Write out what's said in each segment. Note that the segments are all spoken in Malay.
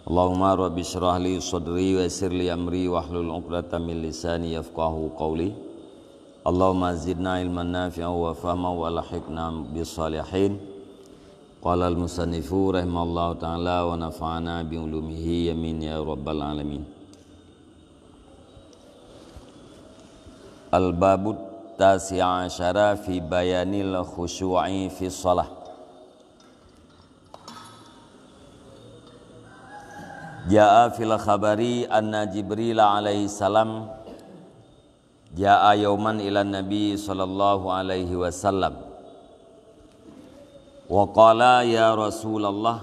Allahumma rabbi syrah li sadri wa yassir li amri wahlul 'uqdatam min lisani yafqahu qawli. Allahumma zidna ilman nafi'an wa fahman wa lahiqna bis salihin. Qala al musannifu rahimallahu ta'ala wa nafa'ana bi ulumihi amin ya rabbal alamin. Al babut tasi'a asyara fi bayanil khusyu'i fi shalah. Ja'a fil khabari anna Jibril alaihi salam ja'a yauman ila Nabi sallallahu alaihi wasallam wa qala ya Rasulullah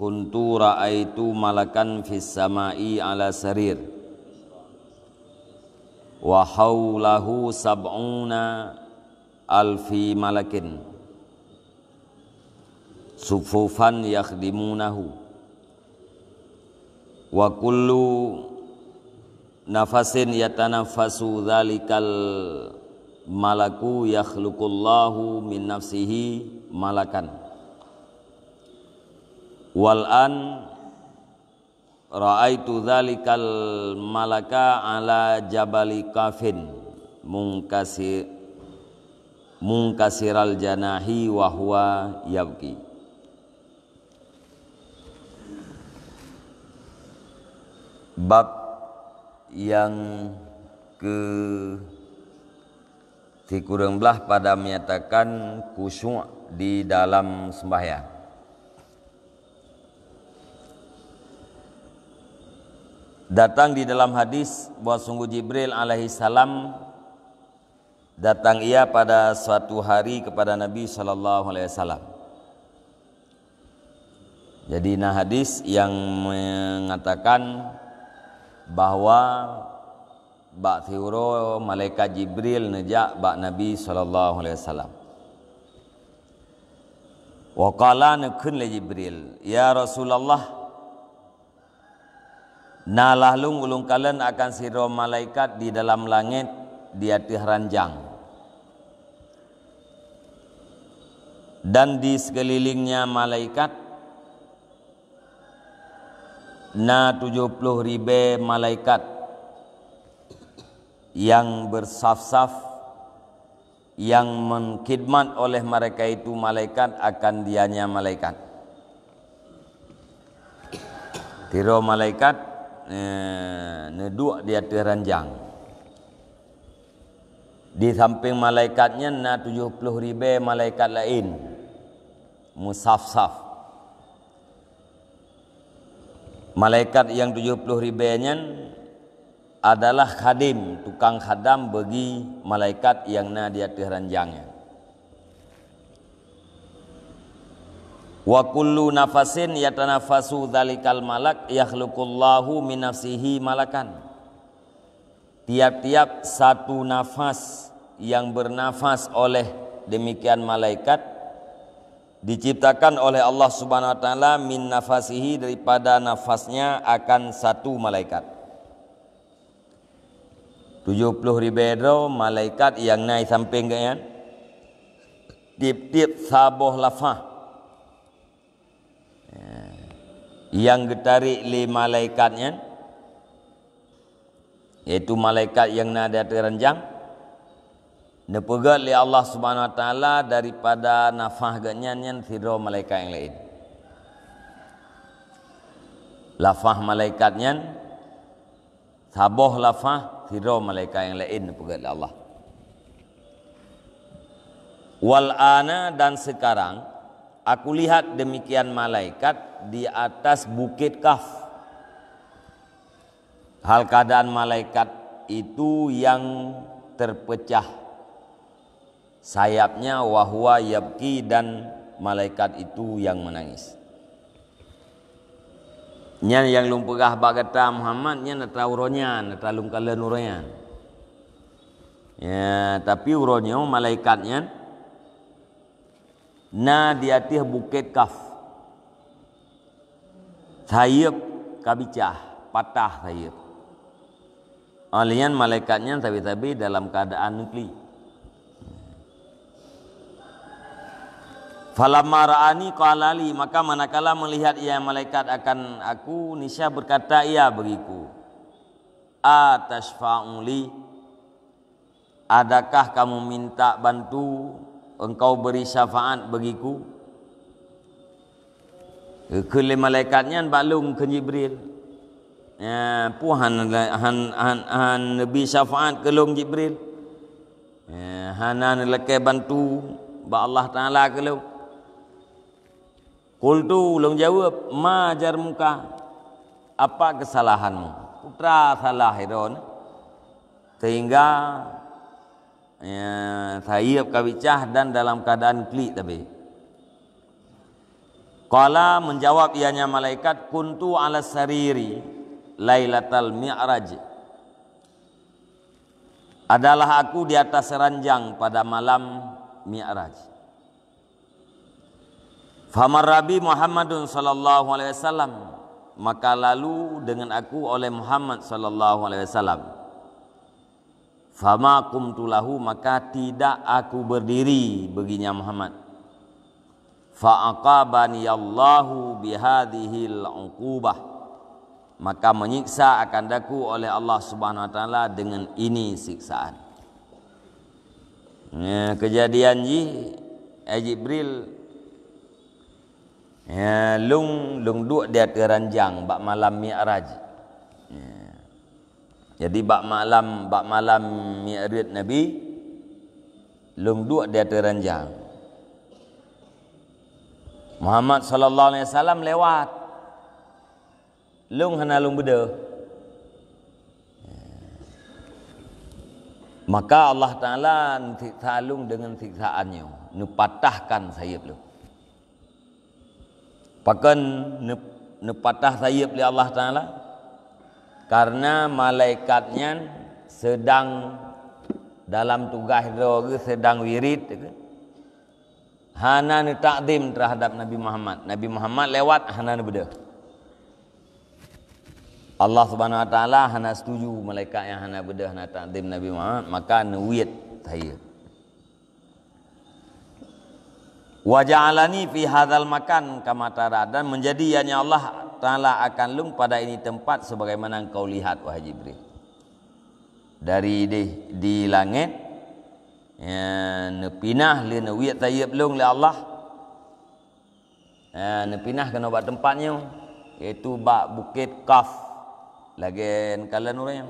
kuntu ra'aitu malakan fis sama'i ala sarir wa haulahu sab'una alfi malakin sufufan yakhdimunahu wa kullu nafasin yatanaffasu dhalikal malaku yakhluqullahu min nafsihi malakan wal an ra'aitu dhalikal malaka ala jabali kafin munkasiral janahi wa huwa yabki. Bab yang ke tikurang belah pada menyatakan khusyuk di dalam sembahyang. Datang di dalam hadis bahwa sungguh Jibril alaihi salam datang ia pada suatu hari kepada Nabi sallallahu alaihi wasallam. Jadi hadis yang mengatakan bahwa bak thiuro malaikat Jibril nejak bak Nabi sallallahu alaihi wasallam. Wa qala nakun li Jibril, ya Rasulullah, nalah lung ulung kalen akan siro malaikat di dalam langit di atas ranjang. Dan di sekelilingnya malaikat na 70.000 malaikat yang bersaf-saf yang mengkhidmat oleh mereka itu malaikat akan dianya malaikat. Tiro malaikat neduk di atas ranjang. Di samping malaikatnya na 70.000 malaikat lain musaf-saf. Malaikat yang 70.000-nya adalah khadim, tukang khadam bagi malaikat yang na di atas ranjangnya. Wa kullu nafasin yatanafasu dzalikal malak yakhluqullahu min nafsihi malakan. Tiap-tiap satu nafas yang bernafas oleh demikian malaikat diciptakan oleh Allah Subhanahu wa taala min nafasihi, daripada nafasnya akan satu malaikat. 70.000 malaikat yang naik samping kan tip-tip sabuh lafah yang getarik li malaikatnya, yaitu malaikat yang nada teranjang nepegat li Allah Subhanahu wa taala daripada nafah ganyan thiro malaikat yang lain. Lafah malaikatnya saboh lafah thiro malaikat yang lain nepegat li Allah. Wal ana, dan sekarang aku lihat demikian malaikat di atas bukit Kaf. Hal keadaan malaikat itu yang terpecah sayapnya wahwa yabki, dan malaikat itu yang menangis. Nya yang lumpegah bagata Muhammad nya nata uronya nata lungkalen uronya. Ya, tapi uronya malaikatnya na di atas bukit Kaf. Sayap kabicah, patah sayap. Alian malaikatnya tapi dalam keadaan nukli. Falamma ra'ani qala li, maka manakala melihat ia malaikat akan aku, niscaya berkata ia bagiku, atashfa'u li, adakah kamu minta bantu, engkau beri syafaat bagiku? Kele malaikatnya balung ke Jibril. Ya, puhan han nabi syafaat ke long Jibril. Ya, hanan lekai bantu ba Allah Taala ke long. Qultu, long jawab, ma jarmuka, apa kesalahanmu? Putra salah iron. Sehingga ya, sayap kawicah dan dalam keadaan klik tapi. Qala, menjawab ianya malaikat, kuntu ala sariri lailatal mi'raj. Adalah aku di atas ranjang pada malam mi'raj. Famarrabi Muhammadun sallallahu alaihi wasallam, maka lalu dengan aku oleh Muhammad sallallahu alaihi wasallam. Fama qumtu lahu, maka tidak aku berdiri baginya Muhammad. Fa'aqabani Allahu bihadhil uqubah, maka menyiksa akan daku oleh Allah Subhanahu wa taala dengan ini siksaan. Ya, kejadian ji Jibril ya, lung duk dia teranjang bak malam mi'raj. Ya. Jadi bak malam mi'raj Nabi lung duk dia teranjang. Muhammad sallallahu alaihi wasallam lewat. Lung hana lung beda. Ya. Maka Allah Taala siksa lung dengan siksaannya, nu patahkan sayap lung. Pakan nepatah sayap oleh Allah Ta'ala karena malaikatnya sedang dalam tugas ke, sedang wirid ke. Hana ni takdim terhadap Nabi Muhammad. Nabi Muhammad lewat hana ni beda. Allah Subhanahu Wa Ta'ala hana setuju malaikat yang hana beda, hana takdim Nabi Muhammad, maka nuwid sayap. Wa ja'alani fi hadzal makan kama tara, dan menjadi ianya Allah Taala akan lung pada ini tempat sebagaimana engkau lihat wahai Jibril. Dari di langit ya, nepinah le nawiyat tayyib lung le Allah. Ya, nepinah kena buat tempatnya iaitu bak Bukit Qaf lagi kala nuranya.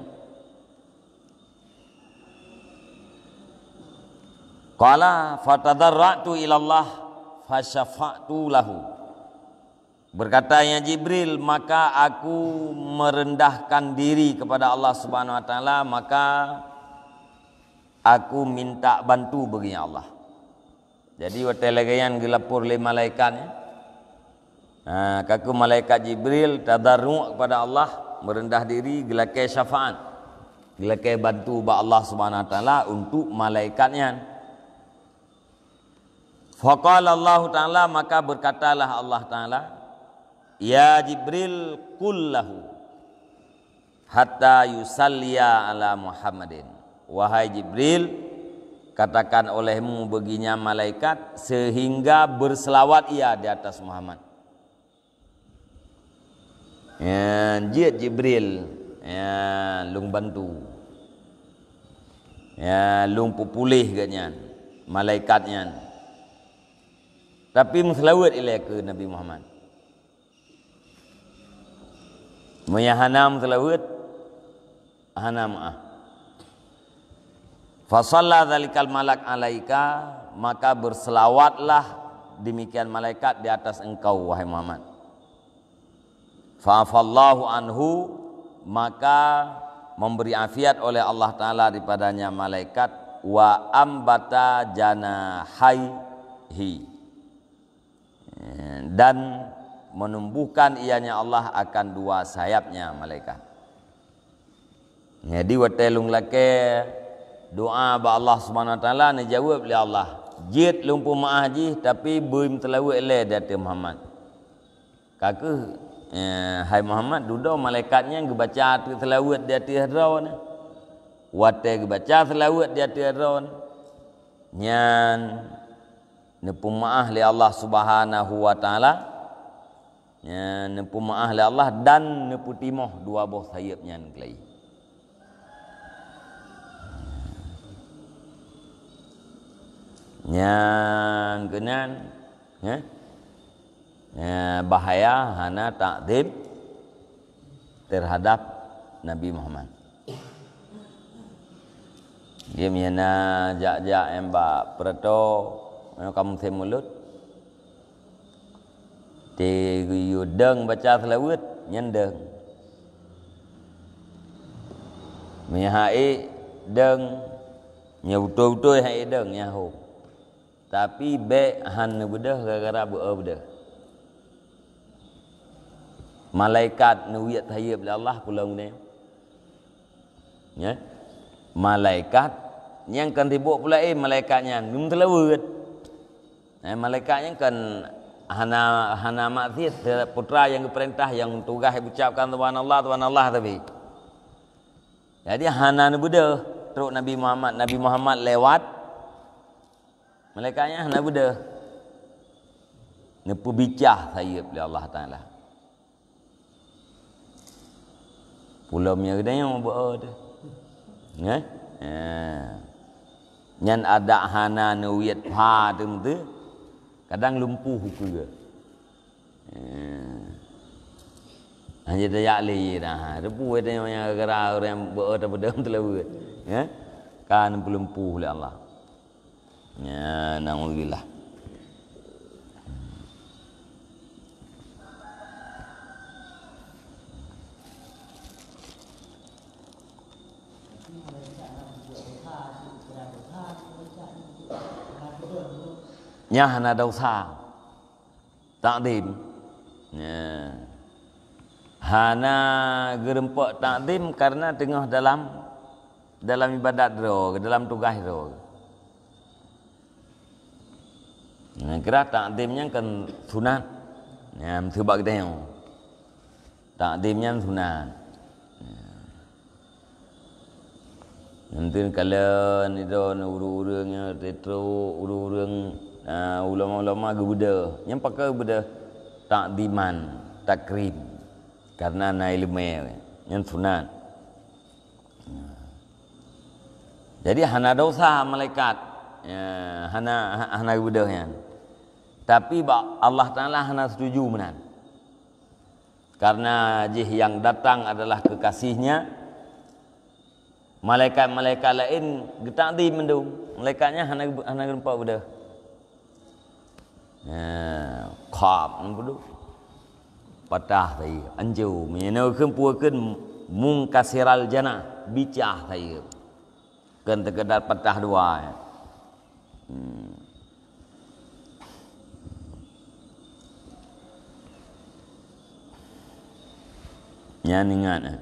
Qala fatadarra'tu ila Allah fasyafa'tu lahu. Berkatanya Jibril, maka aku merendahkan diri kepada Allah Subhanahu wa taala, maka aku minta bantu baginya Allah. Jadi waktu lagayan gelapur le malaikatnya. Kaku malaikat Jibril tadarru' kepada Allah, merendah diri gelakai syafaat. Gelakai bantu ba Allah Subhanahu wa taala untuk malaikatnya. Faqala Allah Ta'ala, maka berkatalah Allah Ta'ala, ya Jibril kullahu hatta yusalliya ala Muhammadin. Wahai Jibril, katakan olehmu baginya malaikat sehingga berselawat ia di atas Muhammad. Ya, Jibril ya lung bantu. Ya lung pupulih ganyan malaikatnya. Tapi mengselawat ilai ke Nabi Muhammad. Meyahanam selawat hana ma'ah. Fasalla dzalikal malak alaika, maka berselawatlah demikian malaikat di atas engkau wahai Muhammad. Fa'afallahu anhu, maka memberi afiat oleh Allah Ta'ala daripadanya malaikat. Wa ambata janahaihi, dan menumbuhkan ianya Allah akan dua sayapnya malaikat. Jadi watelung lake doa ba Allah Subhanahu wa taala ni jawab oleh Allah. Jid lumpu maah ji tapi buim telawu ele dati Muhammad. Kaku hai Muhammad dudo malaikatnya gebaca tu selawat di hati hadron. Wate gebaca selawat di hati hadron. Nyan nepu maah li Allah Subhanahu wa taala, nya nepu maah li Allah dan nepu timoh dua boh sayap nyan kelai. Nyan kenan bahaya hana takdim terhadap Nabi Muhammad. Dia miana jak-jak embak preto kamu thêm mulut. Thì đơn baca selawat nhân đơn. Mi hai đơn nhiều tôi hai đơn nha hồ. Tapi be han bedah gara-gara bedah. Malaikat nuwiyat hayab li Allah pulang ni. Ya. Malaikat yang kan tibuk pula malaikatnya belum terlewat. Malaikatnya kan hana maksiat putra yang diperintah yang tugas ucapkan subhanallah tapi. Jadi hana bedah teruk Nabi Muhammad lewat malaikatnya hana bedah. Nepu bicah hayab li Allah Taala. Pulamnya gede yang buat ya. Nyan ada hana nuwiyat pha tu kadang lumpuh juga. Hanya dayak li dah. Repu ada yang gara orang buat bedam terlalu. Ya. Kan lumpuh oleh Allah. Ya, naudzubillah. Nya hana dosa takdim ya. Hana gerempak takdim karena tengah dalam ibadat ro, dalam tugas ro. Kira takdimnya kan sunat ya, sebab kita yang takdimnya sunat. Nanti kalau ni do urang-urangnya retro urang ulama-ulama gebuda yang pakai beda takdiman takrim karena nailme yang sunat. Jadi hana dosa malaikat ya, hana gebudanya. Tapi Allah Taala hana setuju menan. Karena jih yang datang adalah kekasihnya. Malaikat-malaikat lain getakdim mendung. Malaikatnya hana gempa beda. Khop nampu patah tadi anju menyena kempuakeun mungkasiral jannah bicah tadi kan terkedar patah dua nyan ingat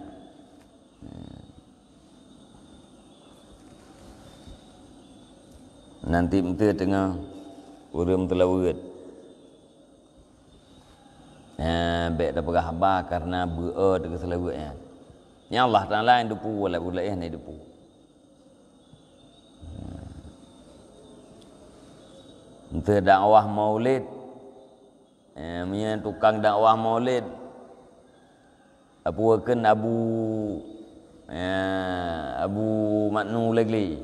nanti menteri tengah urang telawat baik dah perah habar karena be'a dengan selawatnya. Ya Allah Ta'ala yang depu wala yang depu. Untuk dakwah maulid punya tukang dakwah maulid apuakeun Abu Maknu lagi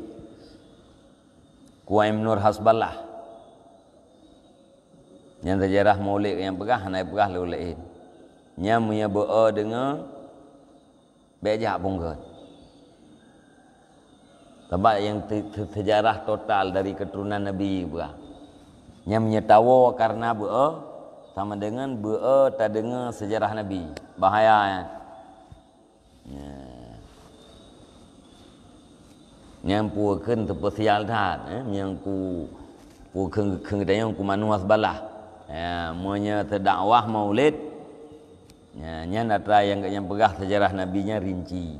Kuaim Nur Hasballah yang sejarah maulid yang pegah naik pegah lain nya punya be'a dengan bejak punggut sebab yang sejarah total dari keturunan Nabi pegah nya menyetawa karena be'a sama dengan be'a tak dengar sejarah Nabi bahaya yang puakeun terpesial tat yang ku keung yang ku manuas balah ya monya terdakwah maulid ya nya natra yang pegah sejarah nabinya rinci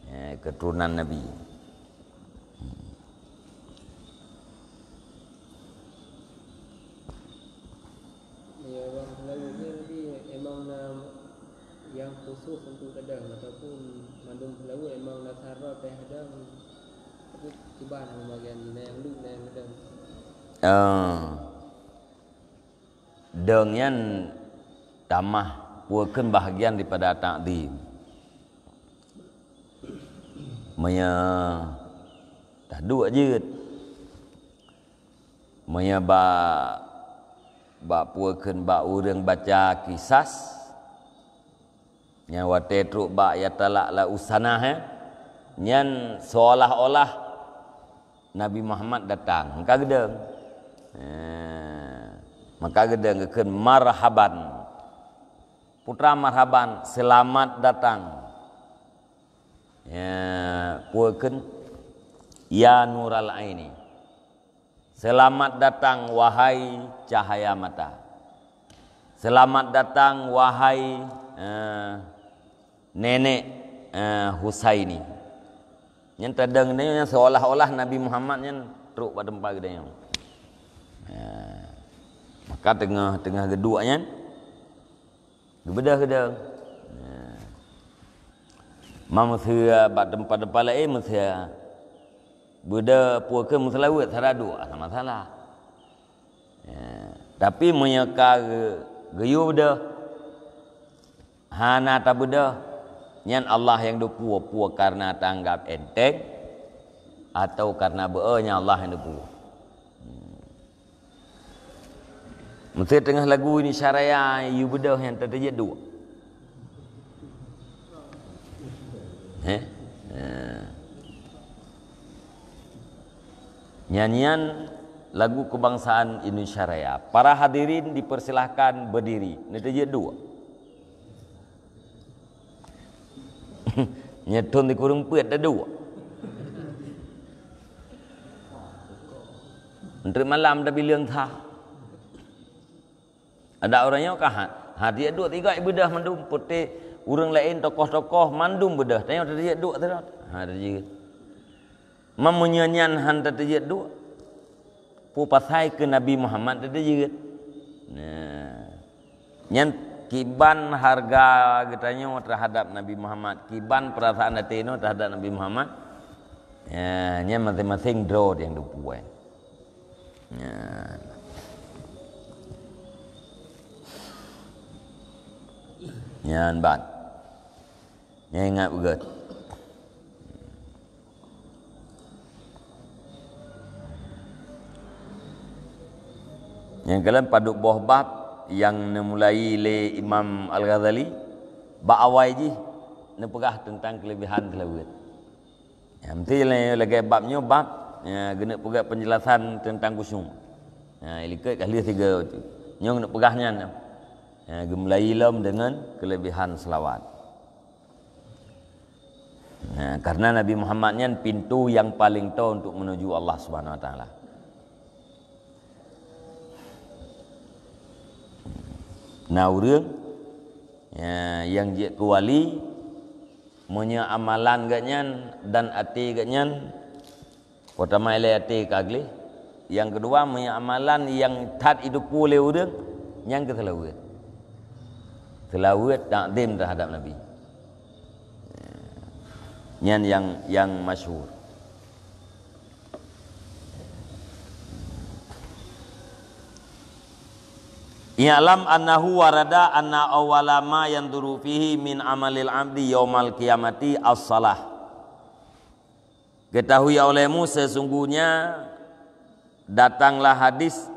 ya, keturunan Nabi ya bang selalunya nanti emang yang khusus untuk kadang ataupun mandung selalu emang nasara teh kadang tapi cobaan bagian ini yang lu yang kadang dengan tamah puakeun bahagian daripada ta'zim. Maya dah dua jeut. Maya ba puakeun ba urang baca kisas nya wate truk ba ya talak la usanah nyan seolah-olah Nabi Muhammad datang. Maka gedeng. Maka gedeng keun marhaban. Putra marhaban, selamat datang. Ya, puakeun ya nural aini. Selamat datang wahai cahaya mata. Selamat datang wahai nenek Husaini. Yang terdeng ni seolah-olah Nabi Muhammad yang teruk pada tempat dia. Maka tengah keduanya gebedah. Mamusia bak tempat depan lain musia. Beda puaka muselawat saradu tak masalah. Tapi menyeka geyu beda. Hana tak beda. Nyan Allah yang dupua karena tanggap enteng atau karena beanya Allah yang dupua. Mesti tengah lagu ini syaraya you bedah yang terjadi dua. Nyanyian lagu kebangsaan Indonesia Raya. Para hadirin dipersilahkan berdiri. Ini terjadi dua. Nyetun di kurung puat ada dua. Menteri malam dah bilang tha. Ada orangnya kah? Dia dua tiga ibadah mandum putih urang lain tokoh-tokoh mandum bedah. Tanya dia dua terus. Dia memunyanyian han dia dua. Pu pasai ke Nabi Muhammad dia. Nah. Nyan kiban harga katanya terhadap Nabi Muhammad, kiban perasaan hati no terhadap Nabi Muhammad. Ya, nya masing-masing draw yang dipuai. Ya. Nyan bat. Nya ingat begat. Yang kalian paduk boh bab yang memulai le Imam Al-Ghazali ba'awai ji nepegah tentang kelebihan telawat. Ya mesti lagi babnya bab ya gena pegah penjelasan tentang kusum. Ya ilikut kali tiga tu. Nyong nak pegahnya. Ya gemulai lam dengan kelebihan selawat. Nah, karena Nabi Muhammadnya pintu yang paling tahu untuk menuju Allah Subhanahu Wa Taala. Nah urang ya, yang dia kuali punya amalan ganyan dan ati ganyan pertama ile ati kagli, yang kedua punya amalan yang tat hidup oleh urang yang keselawat takdim terhadap Nabi yang masyhur. I'lam annahu warada anna awwala ma yanduru fihi min amalil abdi yaumal qiyamati as-salah. Ketahui olehmu sesungguhnya datanglah hadis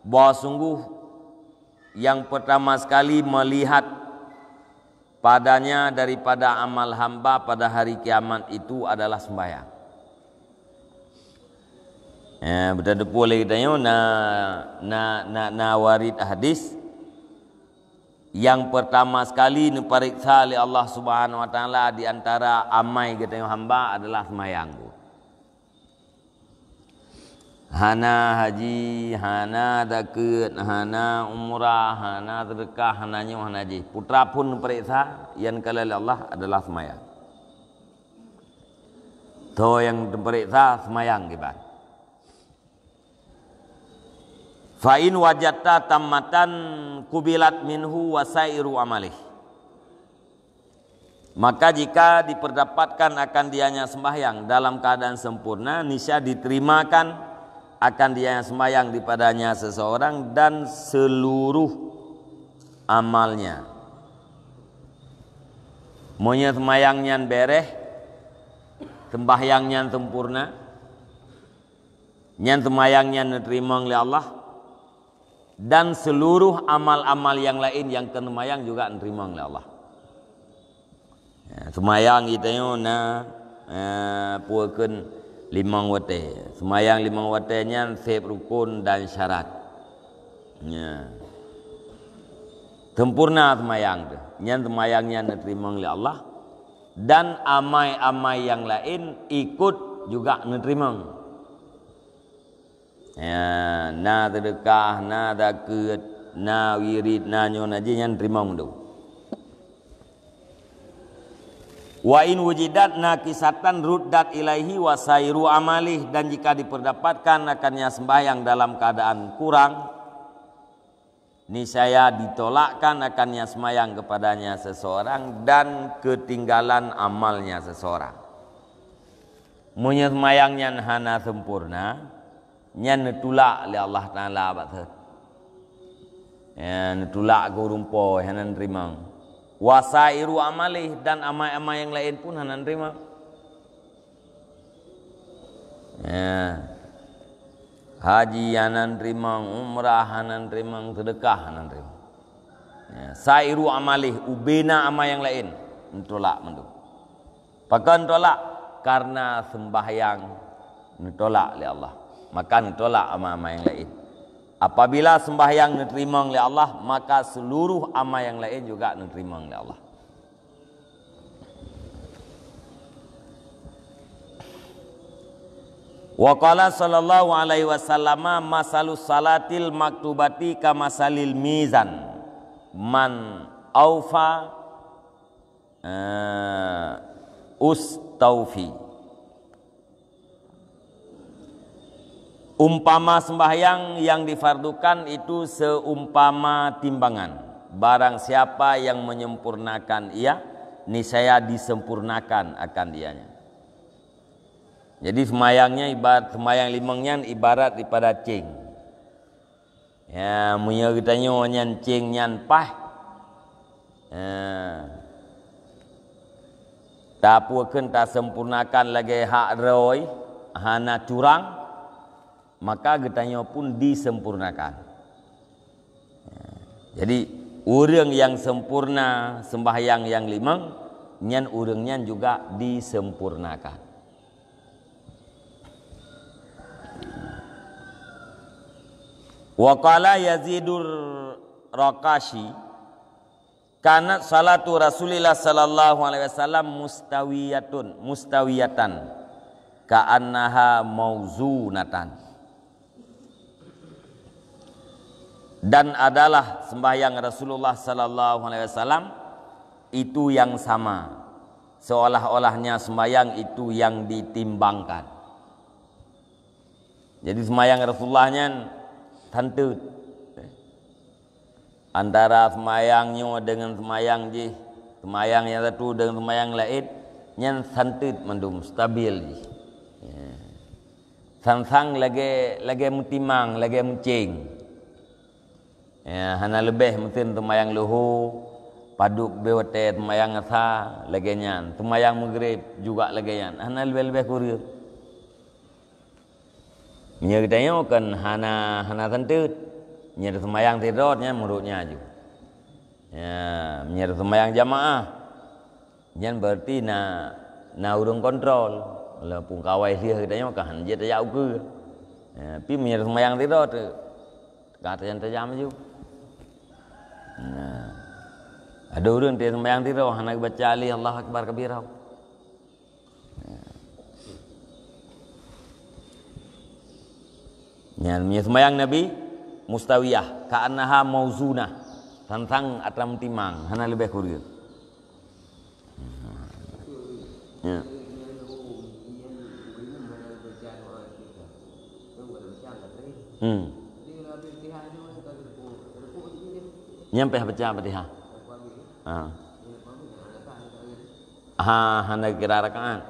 bahwa sungguh yang pertama sekali melihat padanya daripada amal hamba pada hari kiamat itu adalah sembahyang. Ya, betul boleh kita na warid hadis yang pertama sekali diperiksa oleh Allah Subhanahu Wa Taala di antara amai kita hamba adalah sembahyang. Hana haji, hana zakat, hana umrah, hana sedekah, hana nyawa, hana haji. Putra pun diperiksa yang kalau Allah adalah sembahyang. To yang diperiksa sembahyang kita. Fa'in wajata tammatan kubilat minhu wasairu amalih. Maka jika diperdapatkan akan dianya sembahyang dalam keadaan sempurna, niscaya diterimakan akan dia yang sembahyang dipadanya seseorang dan seluruh amalnya. Monya sembahyangnya bereh, sembahyangnya sempurna, nyan sembahyangnya diterima oleh Allah, dan seluruh amal-amal yang lain yang kena sembahyang juga diterima oleh Allah. Sembahyang kita na puakeun limang waktu. Sembahyang limang waktunya sep rukun dan syarat. Sempurna sembahyang tu. Nyan sembahyangnya diterima oleh Allah dan amai-amai yang lain ikut juga diterima. Na sedekah, na zakat, na wirid, na nyon aja yang diterima tu. Wa in wujidat nakisatan ruddat ilaihi wa sairu amalih, dan jika diperdapatkan akannya sembahyang dalam keadaan kurang, niscaya ditolakkan akannya sembahyang kepadanya seseorang dan ketinggalan amalnya seseorang. Munya sembahyangnya hana sempurna, nya netulak oleh Allah Taala bathet. Netulak ke rumpo hana nerima. Wasairu amalih, dan amai-amai yang lain pun hanan terima. Haji hanan terima, umrah hanan terima, sedekah hanan terima. Sairu amalih, ubena amai yang lain tolak mendu. Pakan tolak karena sembahyang ditolak oleh Allah, maka ditolak amai-amai yang lain. Apabila sembahyang diterima oleh Allah, maka seluruh amal yang lain juga diterima oleh Allah. Wa qala sallallahu alaihi wasallam masalus salatil maktubati kamasalil mizan man aufa ustaufi. Umpama sembahyang yang difardukan itu seumpama timbangan. Barang siapa yang menyempurnakan ia, niscaya disempurnakan akan dianya. Jadi sembahyangnya ibarat sembahyang limangnya ibarat daripada cing. Ya, munya kita nyan cing nyan pah. Tak puakeun tak sempurnakan lagi hak roy, hana curang, maka getanya pun disempurnakan. Jadi urang yang sempurna sembahyang yang limang, nyan urangnya juga disempurnakan. Wa qala Yazidur Raqashi kanat salatu Rasulillah sallallahu alaihi wasallam mustawiyatan ka'annaha mauzunatan. Dan adalah sembahyang Rasulullah sallallahu alaihi wasallam itu yang sama, seolah-olahnya sembahyang itu yang ditimbangkan. Jadi sembahyang Rasulullahnya tantut antara sembahyangnya dengan sembahyang sembahyang yang satu dengan sembahyang lain nyan tantut mendum stabil sang lagi mutimang lagi mucing. Ya, hana lebih mungkin sembahyang luhu paduk bewate sembahyang asa lagi nyan, sembahyang maghrib juga lagi nyan, hana lebih kuriu. Nya kita kan hana tentut, nya sembahyang tidurnya menurutnya aja. Ya, nya sembahyang jamaah, nyan berarti na urung kontrol, lah pun kawai dia kita kan hanya jauh ke. Ya, pi nya sembahyang tidur tu, kata yang terjam aja. Nah, ada orang dia sembahyang tidur, hana baca Ali Allahu Akbar kabirah. Ya, sembahyang Nabi mustawiyah, ka'annaha mauzunah, tentang atram timang, hana lebih kuriu. Ya. Nyampe baca Fatihah. Hana kira rakaat.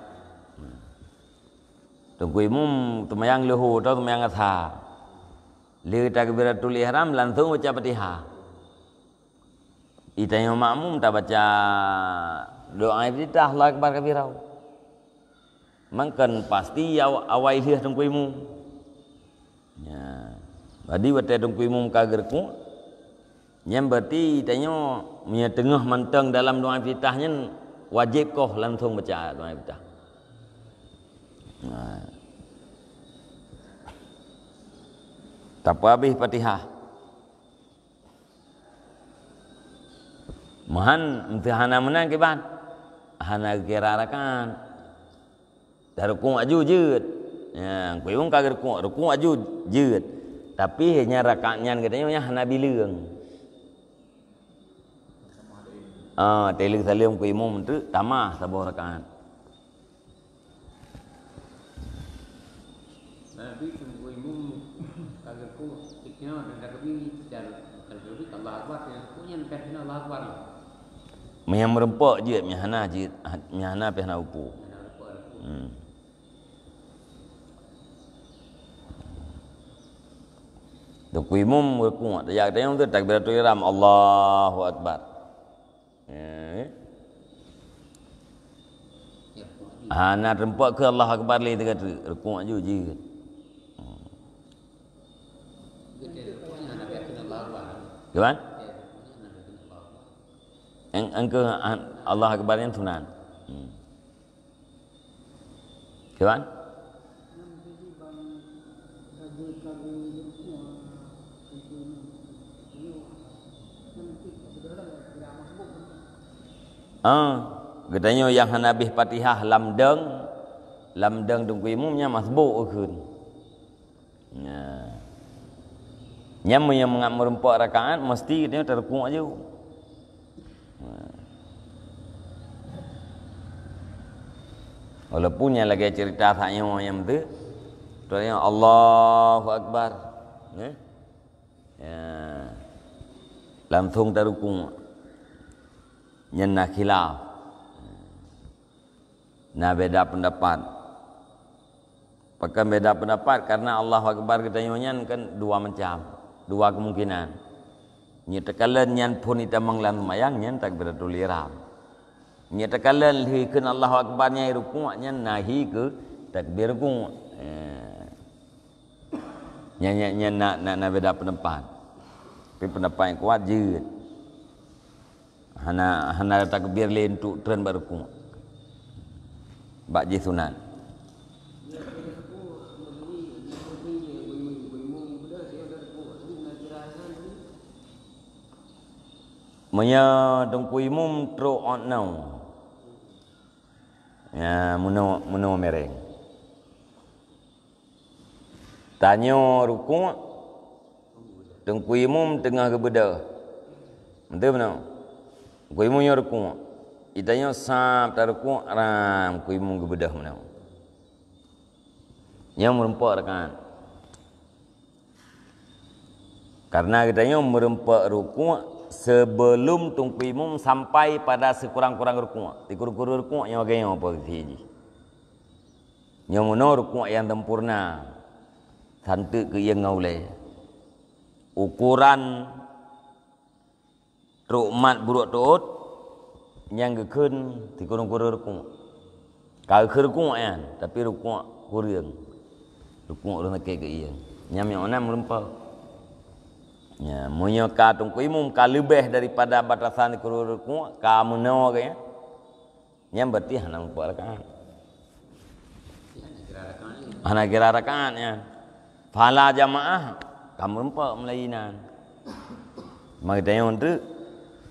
Tungkui mum tumayang luhu atau tumayang atha. Li takbiratul ihram langsung baca Fatihah. Itanya makmum tak baca doa iftitah Allah akbar kabirau. Mangkan pasti awai lihat tungkui mum. Ya. Badi wate tungkui mum kagerku. Yang berarti itanya punya tengah manteng dalam doa iftitahnya wajib kau langsung baca doa iftitah. Tak apa habis Fatihah. Mahan hana menang ke ban. Hana kira rakan. Dah rukuk aju jeut. Ya, kuiung kagak rukuk aju jeut. Tapi hanya rakaatnya katanya hana bileung. Teleng salim ku imam tu tamah sabuh rakaat. Nabi tunggu imam kagak ku tiknya dan kagak bi jar kalau bi Allah akbar ya punya perhina Allah akbar. Yang merempok je mihana pehna upu. Ku imam ku ya tayang tu takbiratul ihram Allahu akbar. Nak rempok ke Allah akbar li dekat rukuk je je. Kan? Engkau Allah akbar yang sunan. Kan? Katanya yang hanabih Fatihah lamdeng tunggu imumnya masbuk ukun. Yang merempok rakaat mesti dia terkuk aja. Walaupun yang lagi cerita saknya yang tu, katanya Allahu akbar. Langsung terkuk. Nyana khilaf. Nah beda pendapat. Pakai beda pendapat karena Allah akbar katanya kan dua macam, dua kemungkinan. Nyatakalan nyan pun ita manglan mayang nyan takbiratul ihram. Nyatakalan li kan Allah akbarnya rukuk nyan nahi ke takbir rukuk. Nyan nak beda pendapat. Tapi pendapat yang kuat jeut. Hana takbir lain tu tren berrukuk. Bak je sunat. Maya tungku imum tro onau. Ya muno mereng. Tanyo rukuk tungku imum tengah kebedah. Betul benar? Tungku imum rukuk. Itanya sab tarukuk ram ku imum kebedah mana. Yang merempok rakaat. Karena katanya merempok rukuk sebelum tungku imum sampai pada sekurang-kurang rukuk. Dikur-kur rukuk yang bagaimana posisi. Yang mana rukuk yang sempurna. Santuk ke yang ngaulai. Ukuran rukmat buruk tuut yang gekun di kurung-kurung rukuk. Kalau rukuk kan, tapi rukuk kurang. Rukuk orang nak ke iya. Nyam yang mana merempau. Ya, munyo ka tungku imum ka lebih daripada batasan di kurung rukuk, ka muno ke ya. Nyam berarti hana merempau rakaat. Hana kira rakaat ya. Pahala jamaah ka merempau melainan. Makanya untuk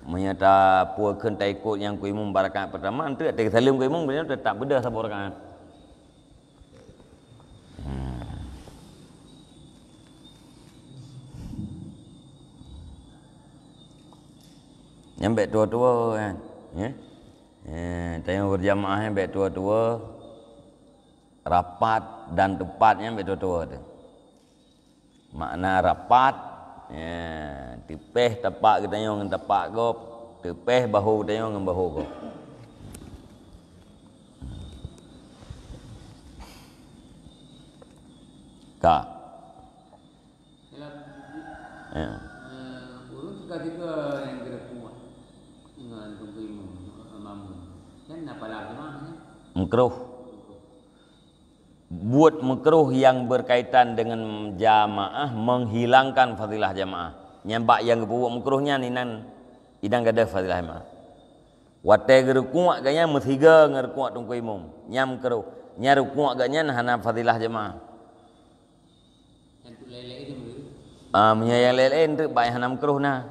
menyata puakan taikut yang ku imum rakaat pertama itu ada salim ku imum benar tetap beda satu rakaat. Yang baik tua-tua kan. Tengok berjamaah yang baik tua-tua rapat dan tepatnya baik tua-tua tu. Makna rapat tipeh tepak kita dengan tepak gop, tipeh bahu kita dengan bahu gop. Kak. Ya. Urus tiga yang gerak kuat dengan tungguimu mamun. Kan apa lagi mana? Makruh. Buat makruh yang berkaitan dengan jamaah menghilangkan fadilah jamaah. Nyambak yang buat makruhnya ninan idang gada fadilah jamaah. Watai gerak kuat ganya metiga gerak kuat tungguimu. Nyam makruh. Nyaru kuat ganya hana fadilah jamaah. Yang tu lele itu mulu. Menyayang lele itu baik hana makruh na.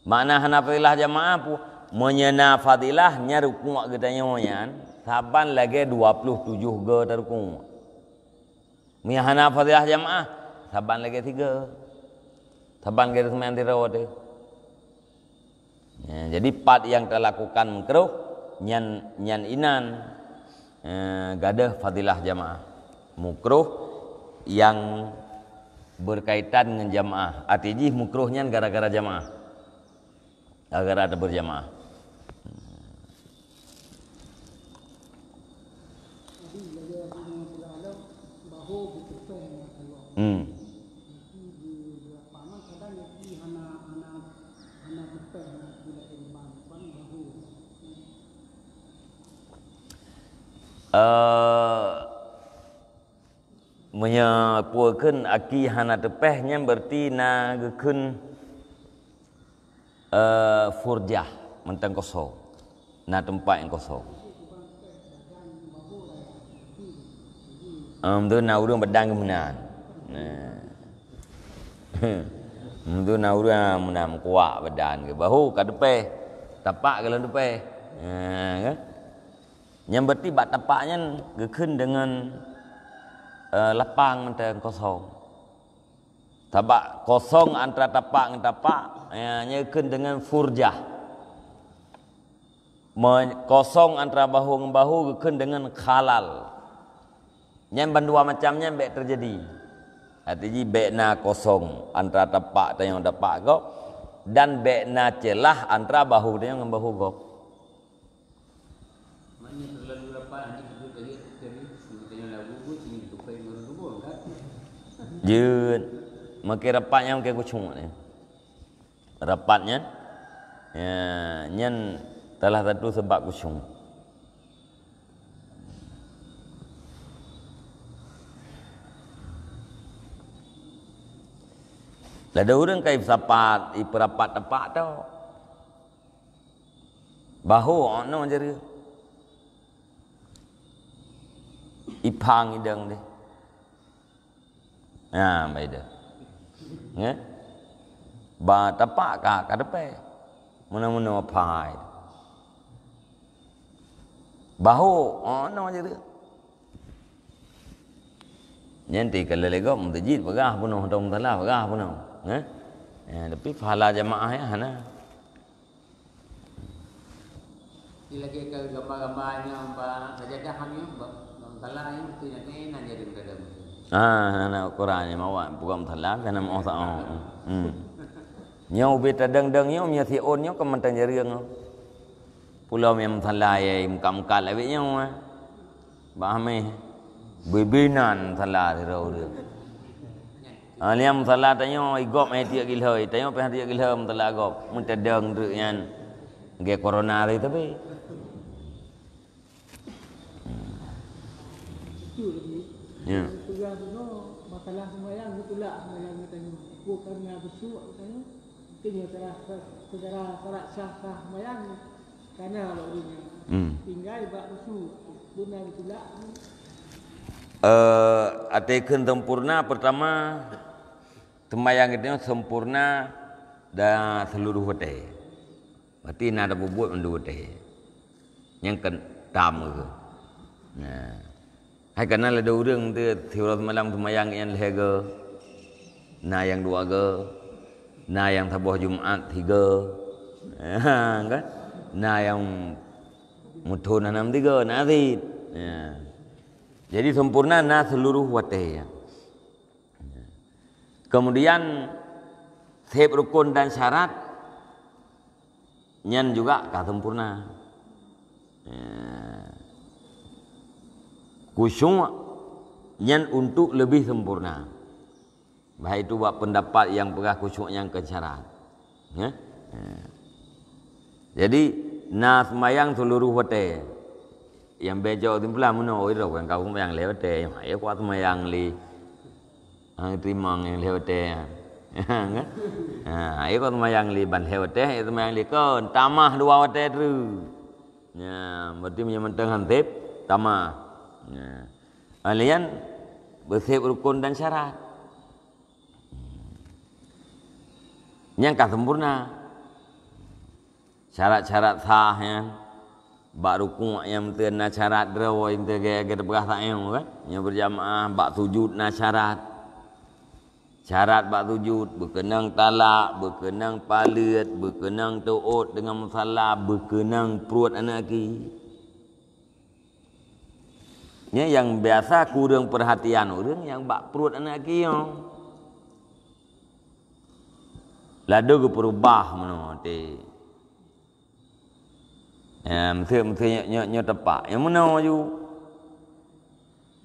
Makna hana fadilah jamaah pu menyena fadilah nyaru kuat gedanya moyan. Saban lagi 27 ge terkung. Mia hana fadilah jamaah saban lagi 3. Saban lagi semen dirawat tu. Ya, jadi part yang terlakukan makruh nyan inan gadah fadilah jamaah. Makruh yang berkaitan dengan jamaah. Artinya makruhnya gara-gara jamaah. Gara-gara ada berjamaah. Menyapuakan aki hana tepehnya berarti na gekun furjah mentang kosong na tempat yang kosong. Tu na urang bedang kemenan. Tu na urang menam kuat badan ke bahu ka tepeh tapak ke lan tepeh. Kan? Yang berarti bak tapaknya gekun dengan lapang mentang kosong. Tapak kosong antara tapak dengan tapak nyekeun dengan furjah. Kosong antara bahu dengan bahu gekun dengan khalal. Yang bandua macamnya baik terjadi. Artinya bekna kosong antara tapak dengan tapak kau dan bekna celah antara bahu dengan bahu kau. Mana terlalu rapat nanti kita tadi sebetulnya lagu pun sini tupai berubah kan? Jun, makin rapatnya makin kucung ni. Rapatnya, nyen telah satu sebab kucung. Ada orang kai sapat iperapat tepak tau. Bahu ono je. Ipang idang deh. Baik dah. Ya. Ba tapak ka depan. Mana-mana pai. Bahu ono je dia. Nanti kalau lego mentajid pegah penuh dong telah pegah penuh. Tapi pahala jamaah ya hana. Di lagi ke gambar-gambarnya Mbak sajadah kami Mbak salah ini tu yang enak jadi dalam. Anak Qurannya mawa bukan telah karena mau tak. Nyau beta dang-dang nyau nya sion nyau kementan jariang. Pulau yang telah ya muka-muka lagi nyau. Bahame bebinan telah dirau dia. Liam telah tanya igop tiak gilhoi, tanya pe tiak gilhom telah gop. Mun tedang tu yan ge corona ri tapi. Ya. Tugas tu masalah sembahyang itulah sembahyang katanya. Bukannya besuk katanya. Mungkin secara syarat sah sembahyang karena kalau ini tinggal bak besuk guna itulah. Atekeun sempurna pertama sembahyang itu sempurna dan seluruh hati. Berarti nak ada bubut mendu hati. Yang kentam ke. Nah. Hai kenal ada orang tu tiura malam sembahyang yang lehega. Na yang 2 ge. Na yang tabuh Jumaat 3. Kan? Na yang mutun 6 3 na arid. Jadi sempurna na seluruh hati. Kemudian setiap rukun dan syarat nyan juga kah sempurna. Khusyuk Nyan untuk lebih sempurna. Baik itu buat pendapat yang perah khusyuk yang kecaran. Ya? Jadi na semayang seluruh wate. Yang bejo timpulah muno oi ro kan kau semayang lewat te. Ai kuat semayang li. Timang yang lewat te. Kan? Ai kuat semayang li ban lewat te, semayang li kon tamah dua wate tu. Ya, berarti menyamantang hantip tamah. Ya. Alian bersih rukun dan syarat. Yang tak sempurna. Syarat-syarat sah ya. Bak rukun yang terna syarat draw yang tergaya berah tak yang kan. Yang berjamaah bak sujud na syarat. Syarat bak sujud berkenang talak, berkenang palit, berkenang taat dengan musalla, berkenang perut anak laki. Ya, yang biasa kurang perhatian orang yang bak perut anak laki yang lado ke perubah mana te. Ya, mesti nyo tepak. Yang mana ju?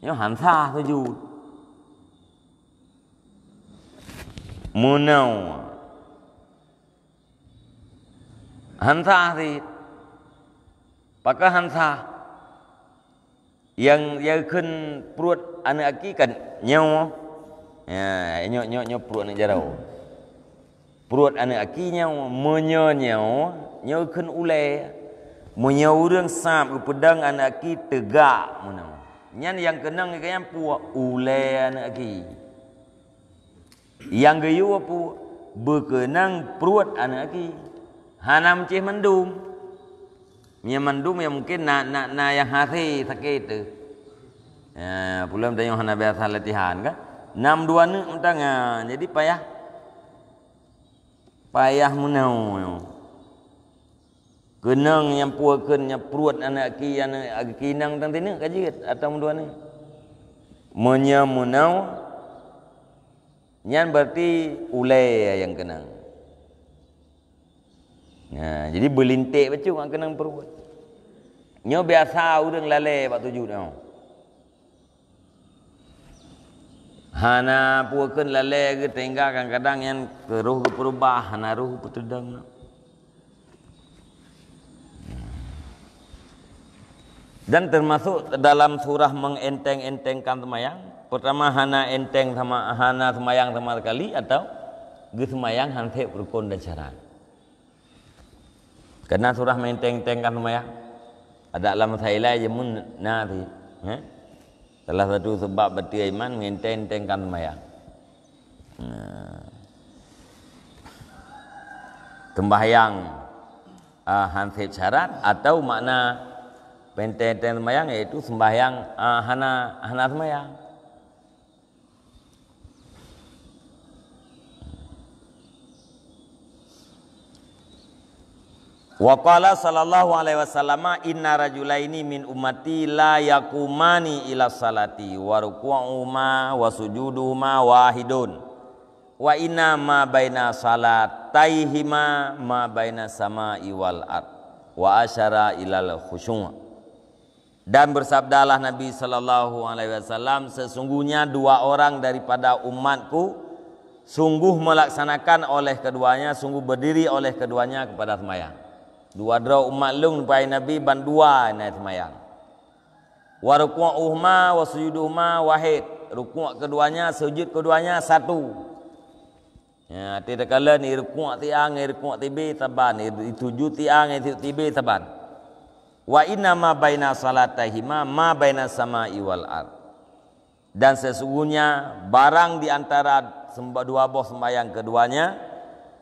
Yang hansa sujud. Munau hansa si pakai hansa yang kun perut anak aki kan nyawa ya nyo perut anak jarau perut anak aki nyawa nyawa kun ulai menyau urang sap pedang anak aki tegak munau nyan yang kenang yang puak ulai anak aki. Yang gayu apa berkenang perut anak laki. Hanam cih mendum. Yang mendum yang mungkin na yang hati sakit tu. Ya, pulang tanya hana biasa latihan kan. 6-2 ni mentang. Jadi payah menau. Kenang yang puakan yang perut anak laki nang tang tini kajit atau 2 ni. Menau. Nyan berarti ulai yang kenang. Nah, jadi berlintik betul yang kenang perut. Nyo biasa udang lalai bak tujuh dah. Hana puakan lalai ke tinggal kadang-kadang yang roh berubah, hana roh bertedang. Dan termasuk dalam surah mengenteng-entengkan semayang. Pertama hana enteng sama hana semayang sama sekali atau ge semayang hantep rukun dan syarat. Karena surah mengenteng-entengkan semayang. Ada dalam sailai jemun nanti. Salah satu sebab betul iman mengenteng-entengkan semayang. Sembahyang hantep syarat atau makna penteng-penteng semayang iaitu sembahyang hana semayang. Wa qala sallallahu alaihi wasallam inna rajulaini min ummati la yakumani ila salati wa ruku'uhuma wa sujuduhuma wahidun wa inna ma baina salataihima ma baina sama'i wal ard wa asyara ilal khusyu'. Dan bersabdalah Nabi sallallahu alaihi wasallam, sesungguhnya 2 orang daripada umatku sungguh melaksanakan oleh keduanya, sungguh berdiri oleh keduanya kepada sembahyang. 2 draw umat lung pai Nabi ban 2 naik sembahyang. Wa ruku'uhuma wa sujuduhuma wahid. Rukuk keduanya, sujud keduanya 1. Ya, tidak kala ni rukuk tiang, ni rukuk tibi taban, ni sujud tiang, ni tibi taban. Wa inna ma baina salatahima ma baina sama'i wal ard. Dan sesungguhnya barang di antara 2 buah sembahyang keduanya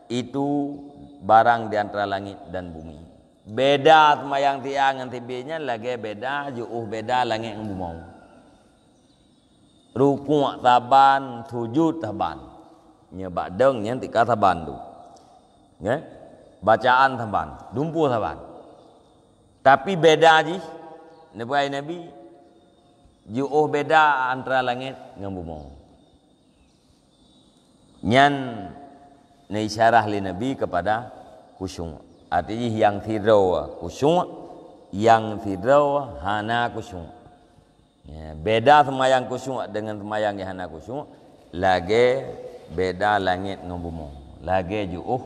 itu barang di antara langit dan bumi. Beda sembahyang tiang dengan tibinya lagi beda, jauh beda langit dengan bumi. Rukuk taban, sujud taban. Nya badeng nya tika taban tu. Ya? Bacaan taban, dumpu taban. Tapi beda ji. Nabi jauh beda antara langit dengan bumi. Nyan ni isyarah li Nabi kepada khusyuk. Artinya yang tidak khusyuk, yang tidak hana khusyuk. Ya, beda sembahyang khusyuk dengan sembahyang yang hana khusyuk. Lagi beda langit dengan bumi. Lagi jauh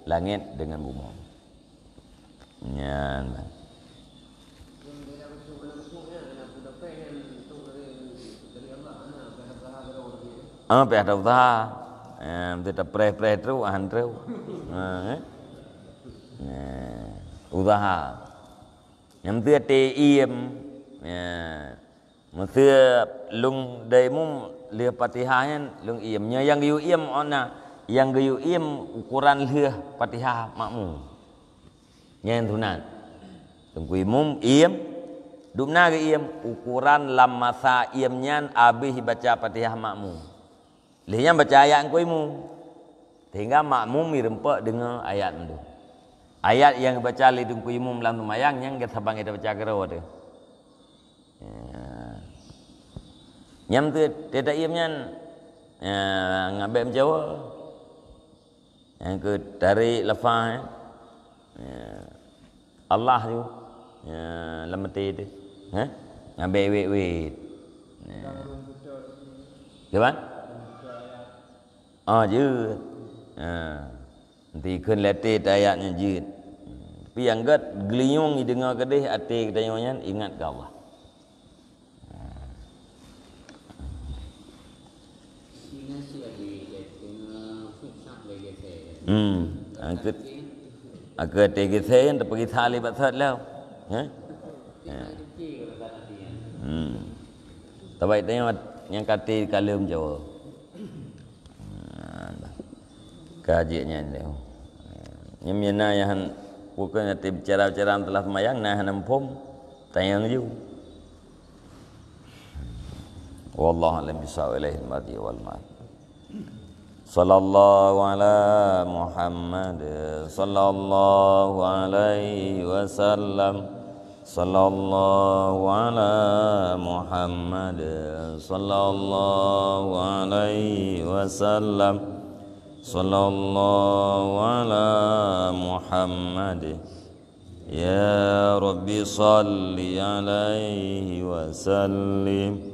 langit dengan bumi. Ya. Pihak dah. Kita pray terus, terus. Usaha. Yang tu im. Mesti lung daimu lia Fatihah lung imnya yang giu im ona yang giu im ukuran lia Fatihah makmum. Yang tunan. Tunggu imum im dupna ge im ukuran lam masa imnya abih baca Fatihah makmum. Lihnya baca ayat ku imum. Sehingga makmum mirempak dengan ayat itu. Ayat yang baca li tunggu imum lam tumayang yang kita bang kita baca kerawa tu. Nyam tu tidak iamnya ngabek menjawab yang ke dari lafaz Allah tu lemati tu ngabek wet gimana je nanti kun letih ayatnya je tapi yang gat geliung dengar kedih hati kedayanya ingat ke Allah. Aku tegi saya dah pergi tali batat lah. Tapi tengok yang kata kalam Jawa. Kajiannya dia. Yang mana yang bukan nanti bicara-bicara telah semayang nah nampum tayang ju. Wallahu a'lam bishawab ilaihi al-madi wal ma'ad. Sallallahu ala Muhammad sallallahu alaihi wasallam. Sallallahu ala Muhammad sallallahu alaihi wasallam. Sallallahu ala Muhammad. Ya Rabbi salli alaihi wasallim.